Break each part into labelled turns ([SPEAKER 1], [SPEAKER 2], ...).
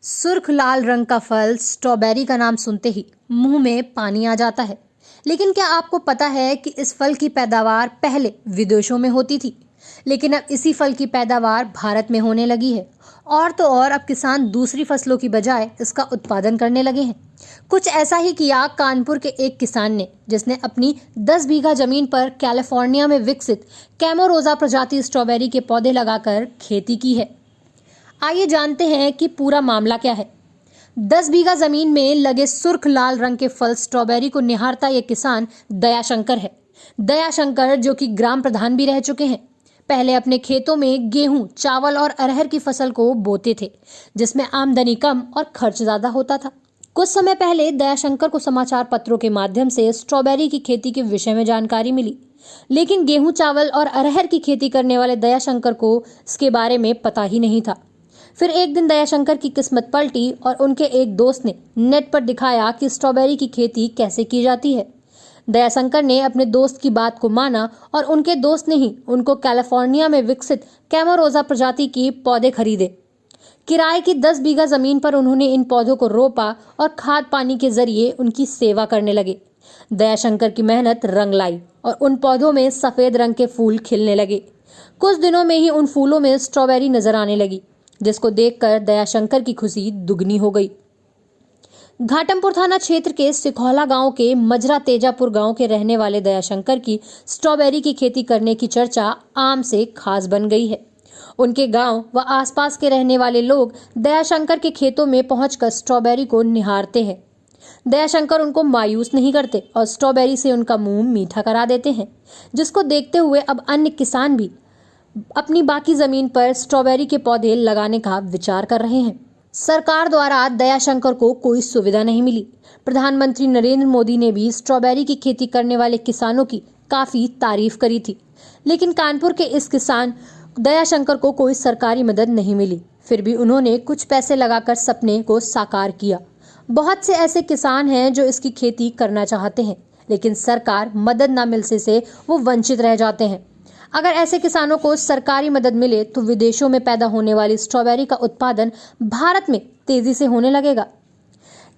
[SPEAKER 1] सुर्ख लाल रंग का फल स्ट्रॉबेरी का नाम सुनते ही मुंह में पानी आ जाता है। लेकिन क्या आपको पता है कि इस फल की पैदावार पहले विदेशों में होती थी, लेकिन अब इसी फल की पैदावार भारत में होने लगी है। और तो और अब किसान दूसरी फसलों की बजाय इसका उत्पादन करने लगे हैं। कुछ ऐसा ही किया कानपुर के एक किसान ने, जिसने अपनी 10 बीघा जमीन पर कैलिफोर्निया में विकसित कैमोरोजा प्रजाति स्ट्रॉबेरी के पौधे लगाकर खेती की है। आइए जानते हैं कि पूरा मामला क्या है। 10 बीघा जमीन में लगे सुर्ख लाल रंग के फल स्ट्रॉबेरी को निहारता ये किसान दयाशंकर है। दयाशंकर, जो कि ग्राम प्रधान भी रह चुके हैं, पहले अपने खेतों में गेहूं, चावल और अरहर की फसल को बोते थे, जिसमें आमदनी कम और खर्च ज्यादा होता था। कुछ समय पहले दयाशंकर को समाचार पत्रों के माध्यम से स्ट्रॉबेरी की खेती के विषय में जानकारी मिली, लेकिन गेहूं, चावल और अरहर की खेती करने वाले दयाशंकर को इसके बारे में पता ही नहीं था। फिर एक दिन दयाशंकर की किस्मत पलटी और उनके एक दोस्त ने नेट पर दिखाया कि स्ट्रॉबेरी की खेती कैसे की जाती है। दयाशंकर ने अपने दोस्त की बात को माना और उनके दोस्त ने ही उनको कैलिफोर्निया में विकसित कैमोरोजा प्रजाति के पौधे खरीदे। किराए की 10 बीघा जमीन पर उन्होंने इन पौधों को रोपा और खाद पानी के जरिए उनकी सेवा करने लगे। दयाशंकर की मेहनत रंग लाई और उन पौधों में सफेद रंग के फूल खिलने लगे। कुछ दिनों में ही उन फूलों में स्ट्रॉबेरी नजर आने लगी, जिसको देखकर दयाशंकर की खुशी दुगनी हो गई। घाटमपुर थाना क्षेत्र के सिखौला गांव के मजरा तेजापुर गांव के रहने वाले दयाशंकर की स्ट्रॉबेरी की खेती करने की चर्चा आम से खास बन गई है। उनके गांव व आसपास के रहने वाले लोग दयाशंकर के खेतों में पहुंचकर स्ट्रॉबेरी को निहारते हैं। दयाशंकर उनको मायूस नहीं करते और स्ट्रॉबेरी से उनका मुंह मीठा करा देते हैं, जिसको देखते हुए अब अन्य किसान भी अपनी बाकी जमीन पर स्ट्रॉबेरी के पौधे लगाने का विचार कर रहे हैं। सरकार द्वारा दयाशंकर को कोई सुविधा नहीं मिली। प्रधानमंत्री नरेंद्र मोदी ने भी स्ट्रॉबेरी की खेती करने वाले किसानों की काफी तारीफ करी थी, लेकिन कानपुर के इस किसान दयाशंकर को कोई सरकारी मदद नहीं मिली। फिर भी उन्होंने कुछ पैसे लगाकर सपने को साकार किया। बहुत से ऐसे किसान हैं जो इसकी खेती करना चाहते हैं, लेकिन सरकार मदद न मिलने से वो वंचित रह जाते हैं। अगर ऐसे किसानों को सरकारी मदद मिले तो विदेशों में पैदा होने वाली स्ट्रॉबेरी का उत्पादन भारत में तेजी से होने लगेगा।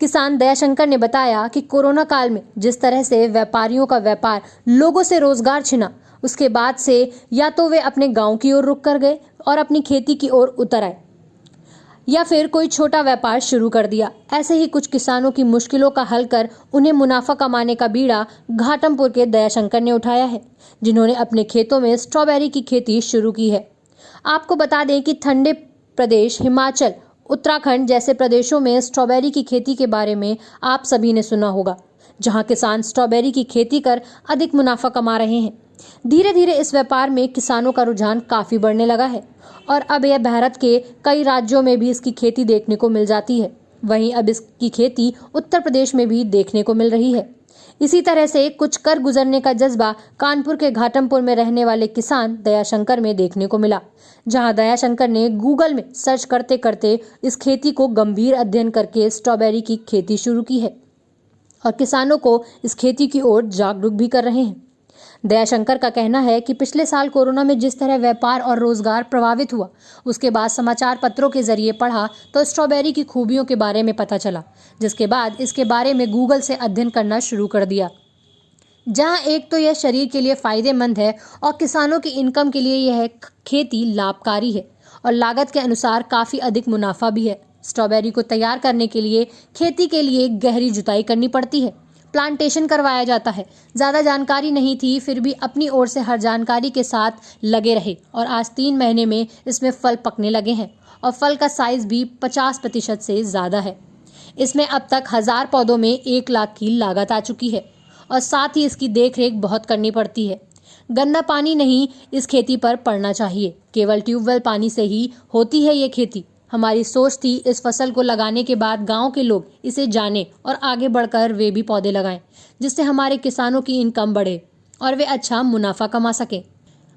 [SPEAKER 1] किसान दयाशंकर ने बताया कि कोरोना काल में जिस तरह से व्यापारियों का व्यापार, लोगों से रोजगार छिना, उसके बाद से या तो वे अपने गांव की ओर रुक कर गए और अपनी खेती की ओर उतर आए, या फिर कोई छोटा व्यापार शुरू कर दिया। ऐसे ही कुछ किसानों की मुश्किलों का हल कर उन्हें मुनाफा कमाने का बीड़ा घाटमपुर के दयाशंकर ने उठाया है, जिन्होंने अपने खेतों में स्ट्रॉबेरी की खेती शुरू की है। आपको बता दें कि ठंडे प्रदेश हिमाचल, उत्तराखंड जैसे प्रदेशों में स्ट्रॉबेरी की खेती के बारे में आप सभी ने सुना होगा, जहां किसान स्ट्रॉबेरी की खेती कर अधिक मुनाफा कमा रहे हैं। धीरे धीरे इस व्यापार में किसानों का रुझान काफी बढ़ने लगा है और अब यह भारत के कई राज्यों में भी इसकी खेती देखने को मिल जाती है। वहीं अब इसकी खेती उत्तर प्रदेश में भी देखने को मिल रही है। इसी तरह से कुछ कर गुजरने का जज्बा कानपुर के घाटमपुर में रहने वाले किसान दयाशंकर में देखने को मिला, जहां दयाशंकर ने गूगल में सर्च करते करते इस खेती को गंभीर अध्ययन करके स्ट्रॉबेरी की खेती शुरू की है और किसानों को इस खेती की ओर जागरूक भी कर रहे हैं। दयाशंकर का कहना है कि पिछले साल कोरोना में जिस तरह व्यापार और रोजगार प्रभावित हुआ, उसके बाद समाचार पत्रों के जरिए पढ़ा तो स्ट्रॉबेरी की खूबियों के बारे में पता चला, जिसके बाद इसके बारे में गूगल से अध्ययन करना शुरू कर दिया। जहां एक तो यह शरीर के लिए फायदेमंद है और किसानों की इनकम के लिए यह खेती लाभकारी है और लागत के अनुसार काफी अधिक मुनाफा भी है। स्ट्रॉबेरी को तैयार करने के लिए खेती के लिए गहरी जुताई करनी पड़ती है, प्लांटेशन करवाया जाता है। ज्यादा जानकारी नहीं थी, फिर भी अपनी ओर से हर जानकारी के साथ लगे रहे और आज 3 महीने में इसमें फल पकने लगे हैं और फल का साइज भी 50% से ज्यादा है। इसमें अब तक 1000 पौधों में 1 लाख की लागत आ चुकी है और साथ ही इसकी देखरेख बहुत करनी पड़ती है। गंदा पानी नहीं इस खेती पर पड़ना चाहिए, केवल ट्यूबवेल पानी से ही होती है ये खेती। हमारी सोच थी इस फसल को लगाने के बाद गांव के लोग इसे जाने और आगे बढ़कर वे भी पौधे लगाएं, जिससे हमारे किसानों की इनकम बढ़े और वे अच्छा मुनाफा कमा सकें।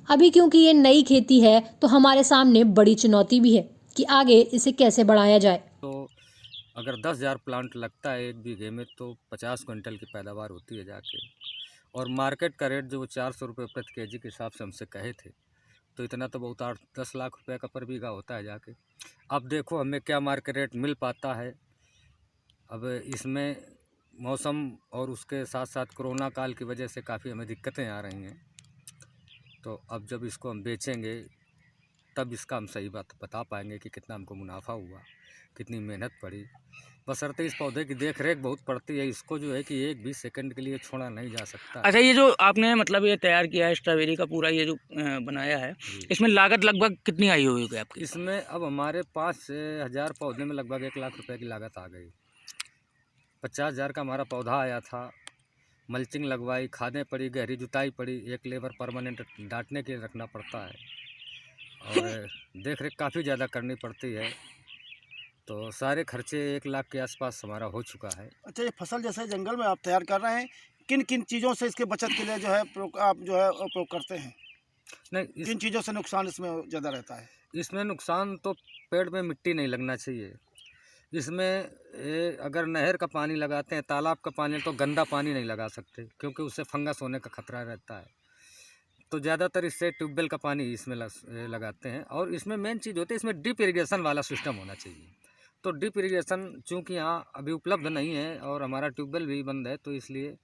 [SPEAKER 1] अभी क्योंकि ये नई खेती है तो हमारे सामने बड़ी चुनौती भी है कि आगे इसे कैसे बढ़ाया जाए।
[SPEAKER 2] तो अगर 10,000 प्लांट लगता है 1 बीघे में तो 50 क्विंटल की पैदावार होती है जाके। और मार्केट का रेट जो 400 रुपये प्रति केजी के हिसाब से हमसे कहे थे, तो इतना तो बहुत 8-10 लाख रुपए का पर बीघा होता है जाके। अब देखो हमें क्या मार्केट रेट मिल पाता है। अब इसमें मौसम और उसके साथ साथ कोरोना काल की वजह से काफ़ी हमें दिक्कतें आ रही हैं। तो अब जब इसको हम बेचेंगे तब इसका हम सही बात बता पाएंगे कि कितना हमको मुनाफा हुआ, कितनी मेहनत पड़ी। बशर्ते इस पौधे की देख रेख बहुत पड़ती है, इसको जो है कि एक भी सेकंड के लिए छोड़ा नहीं जा सकता।
[SPEAKER 3] अच्छा, ये जो आपने मतलब ये तैयार किया है स्ट्रॉबेरी का पूरा ये जो बनाया है,
[SPEAKER 2] जी।
[SPEAKER 3] इसमें लागत लगभग कितनी आई होगी आपकी?
[SPEAKER 2] इसमें अब हमारे 5,000 पौधे में लगभग 1 लाख रुपए की लागत आ गई। 50,000 का हमारा पौधा आया था, मल्चिंग लगवाई, खादें पड़ी, गहरी जुताई पड़ी, एक लेबर परमानेंट डांटने के लिए रखना पड़ता है और देख रेख काफ़ी ज़्यादा करनी पड़ती है। तो सारे खर्चे 1 लाख के आसपास हमारा हो चुका है।
[SPEAKER 4] अच्छा, ये फसल जैसे जंगल में आप तैयार कर रहे हैं, किन किन चीज़ों से इसके बचत के लिए जो है आप जो है उपयोग करते हैं?
[SPEAKER 2] नहीं,
[SPEAKER 4] किन चीज़ों से नुकसान इसमें ज़्यादा रहता है?
[SPEAKER 2] इसमें नुकसान तो पेड़ में मिट्टी नहीं लगना चाहिए। इसमें अगर नहर का पानी लगाते हैं, तालाब का पानी, तो गंदा पानी नहीं लगा सकते क्योंकि उससे फंगस होने का खतरा रहता है। तो ज़्यादातर इससे ट्यूबवेल का पानी इसमें लगाते हैं। और इसमें मेन चीज़ होती है, इसमें ड्रिप इरिगेशन वाला सिस्टम होना चाहिए। तो ड्रिप इरिगेशन चूँकि यहाँ अभी उपलब्ध नहीं है और हमारा ट्यूबवेल भी बंद है, तो इसलिए